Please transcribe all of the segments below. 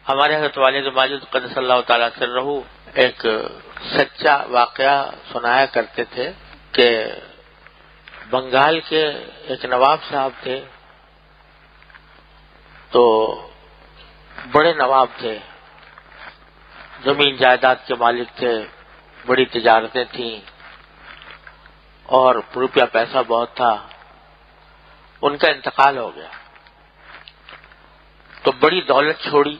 ہمارے حضرت والد ماجد قدس اللہ تعالیٰ سرہ ایک سچا واقعہ سنایا کرتے تھے کہ بنگال کے ایک نواب صاحب تھے، تو بڑے نواب تھے، زمین جائیداد کے مالک تھے، بڑی تجارتیں تھیں اور روپیہ پیسہ بہت تھا. ان کا انتقال ہو گیا تو بڑی دولت چھوڑی،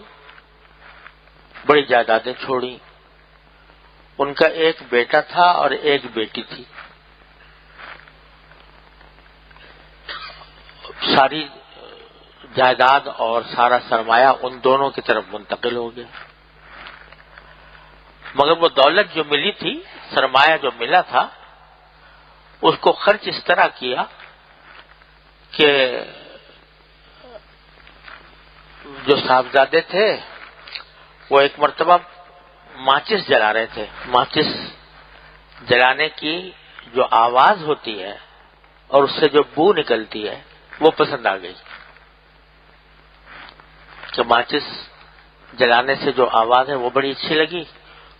بڑی جائیدادیں چھوڑی. ان کا ایک بیٹا تھا اور ایک بیٹی تھی. ساری جائیداد اور سارا سرمایہ ان دونوں کی طرف منتقل ہو گیا. مگر وہ دولت جو ملی تھی، سرمایہ جو ملا تھا، اس کو خرچ اس طرح کیا کہ جو صاحبزادے تھے وہ ایک مرتبہ ماچس جلا رہے تھے. ماچس جلانے کی جو آواز ہوتی ہے اور اس سے جو بو نکلتی ہے وہ پسند آ گئی کہ ماچس جلانے سے جو آواز ہے وہ بڑی اچھی لگی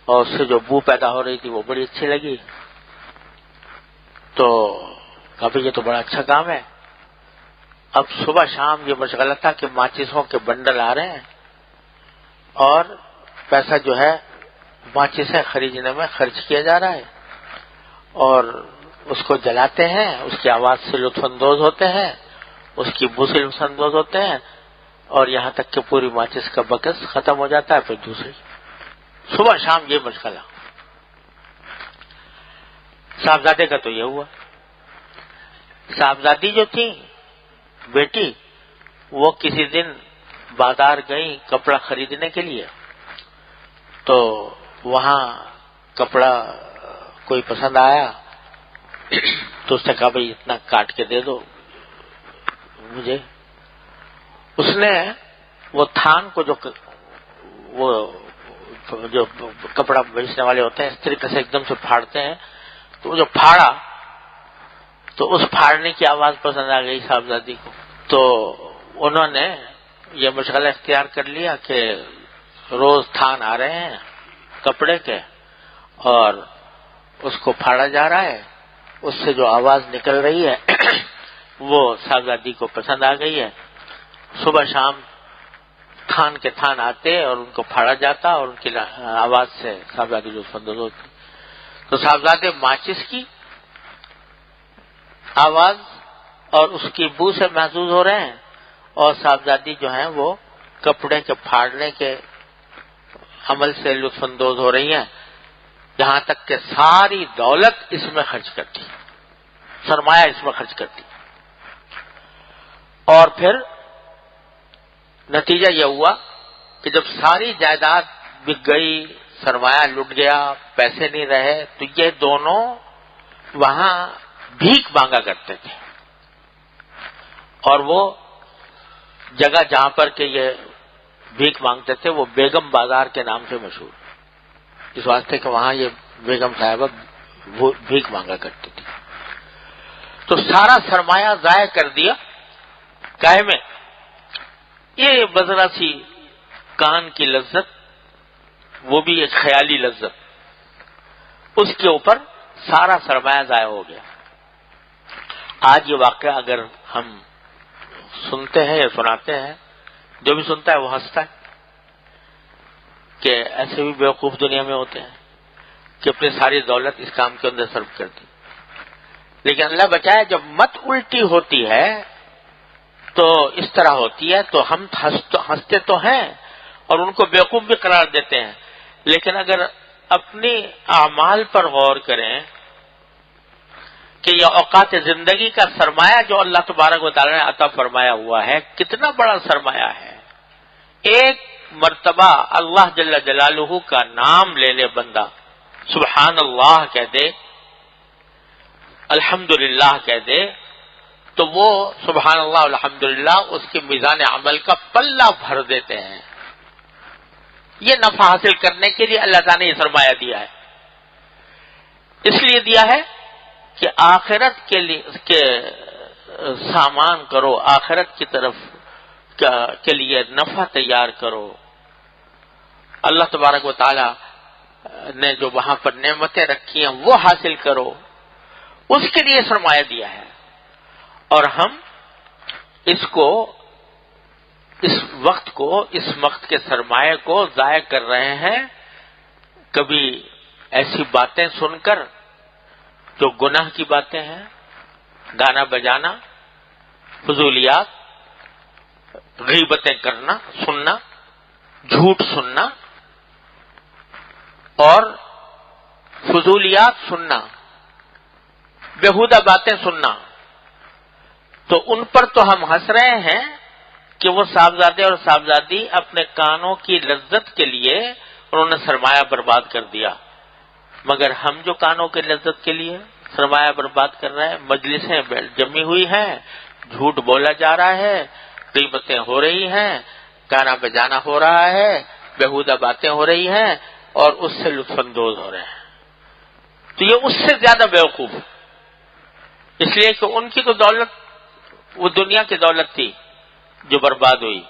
اور اس سے جو بو پیدا ہو رہی تھی وہ بڑی اچھی لگی. تو کبھی یہ تو بڑا اچھا کام ہے. اب صبح شام یہ مشغلہ تھا کہ ماچسوں کے بنڈل آ رہے ہیں اور پیسہ جو ہے ماچسیں خریدنے میں خرچ کیا جا رہا ہے اور اس کو جلاتے ہیں، اس کی آواز سے لطف اندوز ہوتے ہیں، اس کی بو سے لطف اندوز ہوتے ہیں اور یہاں تک کہ پوری ماچس کا بکس ختم ہو جاتا ہے. پھر دوسری صبح شام یہ مشغلہ. صاحبزادے کا تو یہ ہوا. صاحبزادی جو تھی بیٹی، وہ کسی دن بازار گئی کپڑا خریدنے کے لیے، تو وہاں کپڑا کوئی پسند آیا تو اس نے کہا بھائی اتنا کاٹ کے دے دو مجھے. اس نے وہ تھان کو جو کپڑا بیچنے والے ہوتے ہیں اس طریقے سے ایک دم سے پھاڑتے ہیں، تو وہ جو پھاڑا تو اس پھاڑنے کی آواز پسند آ گئی صاحبزادی کو. تو انہوں نے یہ مشغلہ اختیار کر لیا کہ روز تھان آ رہے ہیں کپڑے کے اور اس کو پھاڑا جا رہا ہے، اس سے جو آواز نکل رہی ہے وہ صاحبزادی کو پسند آ گئی ہے. صبح شام تھان کے تھان آتے اور ان کو پھاڑا جاتا اور ان کی آواز سے صاحبزادی لطف اندوز ہوتی. تو صاحبزادے ماچس کی آواز اور اس کی بو سے محظوظ ہو رہے ہیں اور صاحبزادی جو ہیں وہ کپڑے کے پھاڑنے کے عمل سے لطف اندوز ہو رہی ہیں، یہاں تک کہ ساری دولت اس میں خرچ کرتی، سرمایہ اس میں خرچ کرتی. اور پھر نتیجہ یہ ہوا کہ جب ساری جائیداد بک گئی، سرمایہ لٹ گیا، پیسے نہیں رہے، تو یہ دونوں وہاں بھیک مانگا کرتے تھے. اور وہ جگہ جہاں پر کہ یہ بھیک مانگتے تھے وہ بیگم بازار کے نام سے مشہور، اس واسطے کہ وہاں یہ بیگم صاحبہ وہ بھیک مانگا کرتی تھی. تو سارا سرمایہ ضائع کر دیا کاہے میں؟ یہ بذرا سی کان کی لذت، وہ بھی ایک خیالی لذت، اس کے اوپر سارا سرمایہ ضائع ہو گیا. آج یہ واقعہ اگر ہم سنتے ہیں یا سناتے ہیں، جو بھی سنتا ہے وہ ہنستا ہے کہ ایسے بھی بیوقوف دنیا میں ہوتے ہیں کہ اپنی ساری دولت اس کام کے اندر صرف کر دی. لیکن اللہ بچائے جب مت الٹی ہوتی ہے تو اس طرح ہوتی ہے تو ہم ہنستے تو ہیں اور ان کو بیوقوف بھی قرار دیتے ہیں، لیکن اگر اپنی اعمال پر غور کریں کہ یہ اوقات زندگی کا سرمایہ جو اللہ تبارک و تعالی نے عطا فرمایا ہوا ہے کتنا بڑا سرمایہ ہے. ایک مرتبہ اللہ جل جلالہ کا نام لے لے بندہ، سبحان اللہ کہہ دے، الحمدللہ کہہ دے، تو وہ سبحان اللہ الحمدللہ اس کے میزان عمل کا پلہ بھر دیتے ہیں. یہ نفع حاصل کرنے کے لیے اللہ تعالیٰ نے یہ سرمایہ دیا ہے. اس لیے دیا ہے کہ آخرت کے لیے سامان کرو، آخرت کی طرف کے لیے نفع تیار کرو. اللہ تبارک و تعالی نے جو وہاں پر نعمتیں رکھی ہیں وہ حاصل کرو، اس کے لیے سرمایہ دیا ہے. اور ہم اس وقت کے سرمایہ کو ضائع کر رہے ہیں، کبھی ایسی باتیں سن کر جو گناہ کی باتیں ہیں، گانا بجانا، فضولیات، غیبتیں کرنا، سننا، جھوٹ سننا اور فضولیات سننا، بیہودہ باتیں سننا. تو ان پر تو ہم ہنس رہے ہیں کہ وہ صاحبزادے اور صاحبزادی اپنے کانوں کی لذت کے لیے انہوں نے سرمایہ برباد کر دیا. مگر ہم جو کانوں کی لذت کے لیے سرمایہ برباد کر رہے ہیں، مجلسیں جمی ہوئی ہیں، جھوٹ بولا جا رہا ہے، غیبتیں ہو رہی ہیں، گانا بجانا ہو رہا ہے، بیہودہ باتیں ہو رہی ہیں اور اس سے لطف اندوز ہو رہے ہیں. تو یہ اس سے زیادہ بیوقوف، اس لیے کہ ان کی تو دولت وہ دنیا کی دولت تھی جو برباد ہوئی،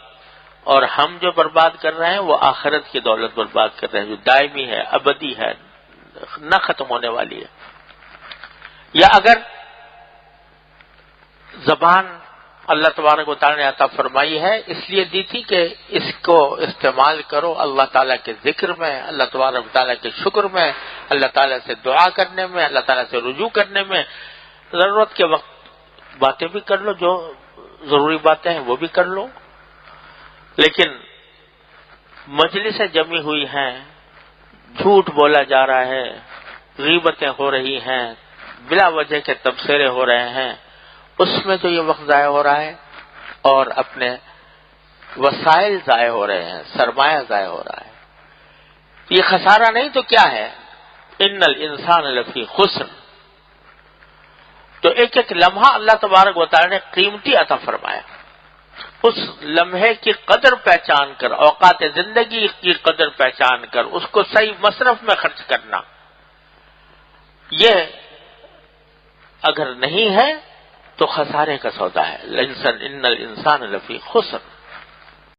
اور ہم جو برباد کر رہے ہیں وہ آخرت کی دولت برباد کر رہے ہیں جو دائمی ہے، ابدی ہے، نہ ختم ہونے والی ہے. یا اگر زبان اللہ تبارک و تعالی نے عطا فرمائی ہے، اس لیے دی تھی کہ اس کو استعمال کرو اللہ تعالیٰ کے ذکر میں، اللہ تبارک و تعالیٰ کے شکر میں، اللہ تعالیٰ سے دعا کرنے میں، اللہ تعالیٰ سے رجوع کرنے میں. ضرورت کے وقت باتیں بھی کر لو، جو ضروری باتیں ہیں وہ بھی کر لو، لیکن مجلسیں جمی ہوئی ہیں، جھوٹ بولا جا رہا ہے، غیبتیں ہو رہی ہیں، بلا وجہ کے تبصرے ہو رہے ہیں، اس میں تو یہ وقت ضائع ہو رہا ہے اور اپنے وسائل ضائع ہو رہے ہیں، سرمایہ ضائع ہو رہا ہے. یہ خسارہ نہیں تو کیا ہے؟ ان الانسان لفی خسر. تو ایک ایک لمحہ اللہ تبارک و تعالی نے قیمتی عطا فرمایا، اس لمحے کی قدر پہچان کر، اوقات زندگی کی قدر پہچان کر اس کو صحیح مصرف میں خرچ کرنا، یہ اگر نہیں ہے تو خسارے کا سودا ہے. ان الانسان لفی خسر.